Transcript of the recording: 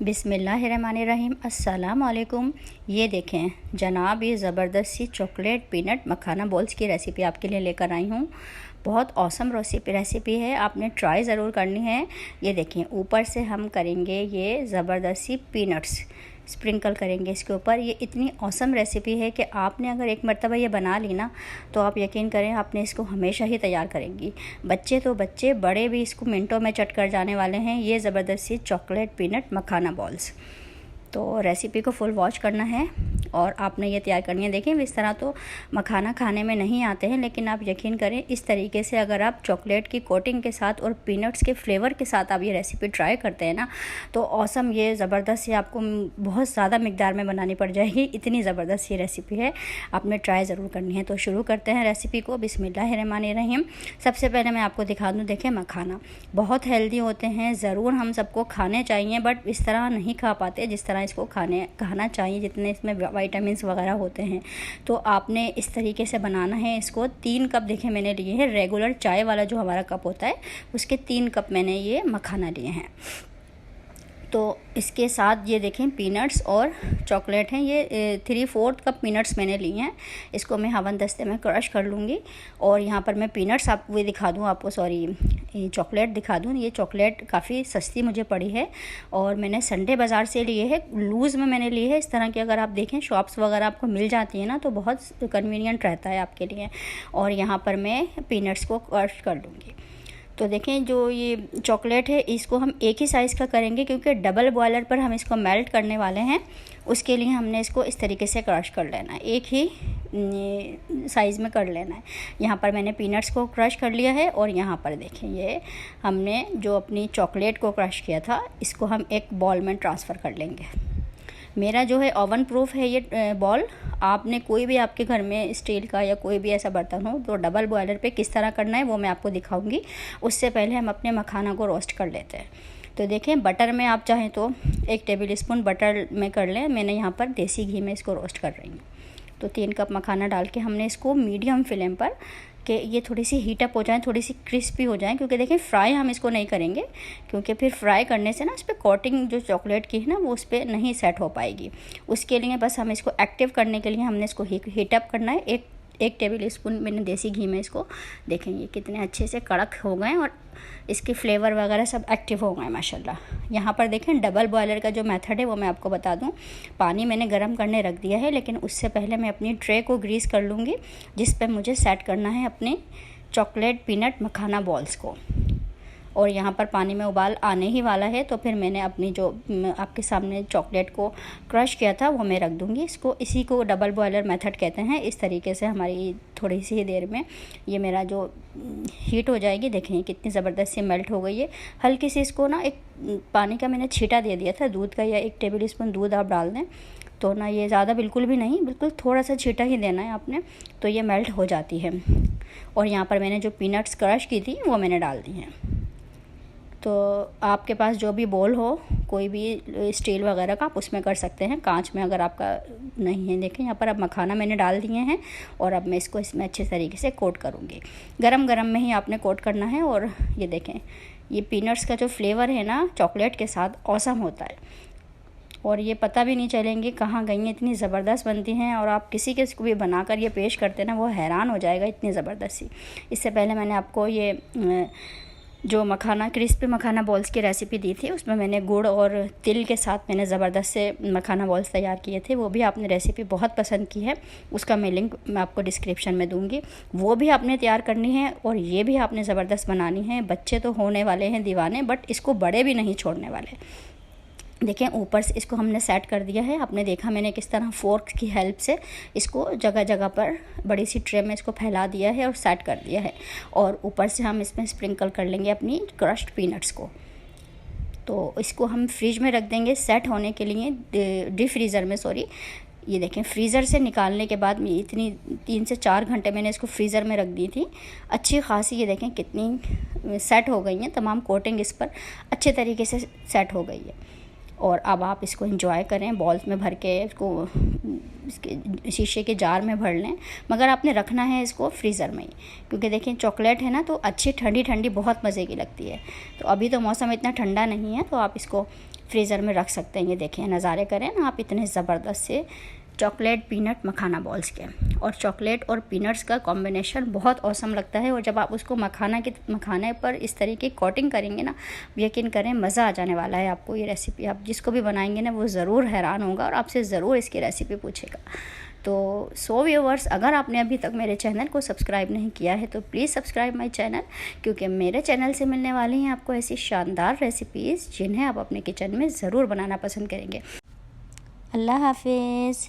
बिस्मिल्लाहिर्रहमानिर्रहीम। अस्सलाम वालेकुम। ये देखें जनाब, ये ज़बरदस्त सी चॉकलेट पीनट मखाना बॉल्स की रेसिपी आपके लिए लेकर आई हूँ। बहुत ऑसम रेसिपी है, आपने ट्राई ज़रूर करनी है। ये देखें, ऊपर से हम करेंगे ये ज़बरदस्त सी पीनट्स स्प्रिंकल करेंगे इसके ऊपर। ये इतनी ऑसम रेसिपी है कि आपने अगर एक मरतबा ये बना ली ना, तो आप यकीन करें आपने इसको हमेशा ही तैयार करेंगी। बच्चे तो बच्चे, बड़े भी इसको मिनटों में चट कर जाने वाले हैं। ये ज़बरदस्त सी चॉकलेट पीनट मखाना बॉल्स। तो रेसिपी को फुल वॉच करना है और आपने ये तैयार करनी है। देखें, इस तरह तो मखाना खाने में नहीं आते हैं, लेकिन आप यकीन करें इस तरीके से अगर आप चॉकलेट की कोटिंग के साथ और पीनट्स के फ्लेवर के साथ आप ये रेसिपी ट्राई करते हैं ना, तो ऑसम, ये ज़बरदस्त ही आपको बहुत ज़्यादा मिकदार में बनानी पड़ जाएगी। इतनी ज़बरदस्त ये रेसिपी है, आपने ट्राई ज़रूर करनी है। तो शुरू करते हैं रेसिपी को। बिस्मिल्लाहिर्रहमानिर्रहीम। सबसे पहले मैं आपको दिखा दूँ, देखें मखाना बहुत हेल्दी होते हैं, ज़रूर हम सबको खाने चाहिए, बट इस तरह नहीं खा पाते जिस तरह इसको खाना चाहिए, जितने इसमें विटामिन्स वगैरह होते हैं। तो आपने इस तरीके से बनाना है इसको। 3 कप देखें मैंने लिए हैं, रेगुलर चाय वाला जो हमारा कप होता है उसके 3 कप मैंने ये मखाना लिए हैं। तो इसके साथ ये देखें पीनट्स और चॉकलेट हैं, ये 3/4 कप पीनट्स मैंने लिए हैं। इसको मैं हवन दस्ते में क्रश कर लूँगी। और यहाँ पर मैं पीनट्स आपको ये दिखा दूँ, आपको सॉरी चॉकलेट दिखा दूँ। ये चॉकलेट काफ़ी सस्ती मुझे पड़ी है और मैंने संडे बाज़ार से लिए है, लूज़ में मैंने लिए है। इस तरह की अगर आप देखें शॉप्स वगैरह आपको मिल जाती है ना, तो बहुत कन्वीनियंट रहता है आपके लिए। और यहाँ पर मैं पीनट्स को क्रश कर लूँगी। तो देखें, जो ये चॉकलेट है इसको हम एक ही साइज़ का करेंगे, क्योंकि डबल बॉयलर पर हम इसको मेल्ट करने वाले हैं। उसके लिए हमने इसको इस तरीके से क्रश कर लेना है, एक ही साइज़ में कर लेना है। यहाँ पर मैंने पीनट्स को क्रश कर लिया है और यहाँ पर देखें ये हमने जो अपनी चॉकलेट को क्रश किया था, इसको हम एक बॉल में ट्रांसफ़र कर लेंगे। मेरा जो है ओवन प्रूफ है ये बॉल। आपने कोई भी आपके घर में स्टील का या कोई भी ऐसा बर्तन हो, तो डबल बॉयलर पे किस तरह करना है वो मैं आपको दिखाऊंगी। उससे पहले हम अपने मखाना को रोस्ट कर लेते हैं। तो देखें, बटर में आप चाहें तो 1 टेबल स्पून बटर में कर लें। मैंने यहाँ पर देसी घी में इसको रोस्ट कर रही हूँ। तो 3 कप मखाना डाल के हमने इसको मीडियम फ्लेम पर कि ये थोड़ी सी हीट अप हो जाए, थोड़ी सी क्रिस्पी हो जाए। क्योंकि देखिए फ्राई हम इसको नहीं करेंगे, क्योंकि फिर फ्राई करने से ना इस पर कोटिंग जो चॉकलेट की है ना, वो उस पर नहीं सेट हो पाएगी। उसके लिए बस हम इसको एक्टिव करने के लिए हमने इसको हीट अप करना है। एक टेबल स्पून मैंने देसी घी में इसको, देखें ये कितने अच्छे से कड़क हो गए और इसके फ्लेवर वगैरह सब एक्टिव हो गए माशाल्लाह। यहाँ पर देखें, डबल बॉयलर का जो मेथड है वो मैं आपको बता दूँ। पानी मैंने गर्म करने रख दिया है, लेकिन उससे पहले मैं अपनी ट्रे को ग्रीस कर लूँगी, जिस पर मुझे सेट करना है अपने चॉकलेट पीनट मखाना बॉल्स को। और यहाँ पर पानी में उबाल आने ही वाला है, तो फिर मैंने अपनी जो आपके सामने चॉकलेट को क्रश किया था वो मैं रख दूँगी। इसी को डबल बॉयलर मेथड कहते हैं। इस तरीके से हमारी थोड़ी सी ही देर में ये मेरा जो हीट हो जाएगी। देखें कितनी ज़बरदस्त सी मेल्ट हो गई है। हल्की सी इसको ना एक पानी का मैंने छींटा दे दिया था दूध का, या 1 टेबल स्पून दूध आप डाल दें तो ना, ये ज़्यादा बिल्कुल भी नहीं, बिल्कुल थोड़ा सा छींटा ही देना है आपने, तो ये मेल्ट हो जाती है। और यहाँ पर मैंने जो पीनट्स क्रश की थी वो मैंने डाल दी हैं। तो आपके पास जो भी बोल हो, कोई भी स्टील वगैरह का, आप उसमें कर सकते हैं, कांच में अगर आपका नहीं है। देखें यहाँ पर अब मखाना मैंने डाल दिए हैं और अब मैं इसको इसमें अच्छे तरीके से कोट करूँगी। गरम गरम में ही आपने कोट करना है। और ये देखें, ये पीनट्स का जो फ्लेवर है ना चॉकलेट के साथ, ऑसम होता है। और ये पता भी नहीं चलेंगे कहाँ गई हैं, इतनी ज़बरदस्त बनती हैं। और आप किसी के इसको भी बनाकर ये पेश करते ना, वो हैरान हो जाएगा, इतनी ज़बरदस्त सी। इससे पहले मैंने आपको ये जो क्रिस्पी मखाना बॉल्स की रेसिपी दी थी, उसमें मैंने गुड़ और तिल के साथ मैंने ज़बरदस्त से मखाना बॉल्स तैयार किए थे। वो भी आपने रेसिपी बहुत पसंद की है, उसका मैं लिंक मैं आपको डिस्क्रिप्शन में दूंगी। वो भी आपने तैयार करनी है और ये भी आपने ज़बरदस्त बनानी है। बच्चे तो होने वाले हैं दीवाने, बट इसको बड़े भी नहीं छोड़ने वाले। देखें, ऊपर से इसको हमने सेट कर दिया है। आपने देखा मैंने किस तरह फोर्क की हेल्प से इसको जगह जगह पर बड़ी सी ट्रे में इसको फैला दिया है और सेट कर दिया है। और ऊपर से हम इसमें स्प्रिंकल कर लेंगे अपनी क्रश्ड पीनट्स को। तो इसको हम फ्रिज में रख देंगे सेट होने के लिए, डीप फ्रीज़र में, सॉरी। ये देखें, फ्रीज़र से निकालने के बाद इतनी 3 से 4 घंटे मैंने इसको फ्रीज़र में रख दी थी, अच्छी खासी। ये देखें कितनी सेट हो गई हैं, तमाम कोटिंग इस पर अच्छे तरीके से सेट हो गई है। और अब आप इसको एंजॉय करें, बॉल्स में भर के इसको इसके शीशे के जार में भर लें। मगर आपने रखना है इसको फ्रीज़र में ही, क्योंकि देखें चॉकलेट है ना, तो अच्छी ठंडी ठंडी बहुत मज़े की लगती है। तो अभी तो मौसम इतना ठंडा नहीं है, तो आप इसको फ्रीज़र में रख सकते हैं। ये देखें, नज़ारे करें ना आप इतने ज़बरदस्त से चॉकलेट पीनट मखाना बॉल्स के। और चॉकलेट और पीनट्स का कॉम्बिनेशन बहुत औसम लगता है। और जब आप उसको मखाने पर इस तरीके की कोटिंग करेंगे ना, यकीन करें मज़ा आ जाने वाला है आपको। ये रेसिपी आप जिसको भी बनाएंगे ना वो ज़रूर हैरान होगा और आपसे ज़रूर इसकी रेसिपी पूछेगा। तो सो व्यूवर्स, अगर आपने अभी तक मेरे चैनल को सब्सक्राइब नहीं किया है तो प्लीज़ सब्सक्राइब माय चैनल, क्योंकि मेरे चैनल से मिलने वाली हैं आपको ऐसी शानदार रेसिपीज़ जिन्हें आप अपने किचन में ज़रूर बनाना पसंद करेंगे। अल्लाह हाफिज़।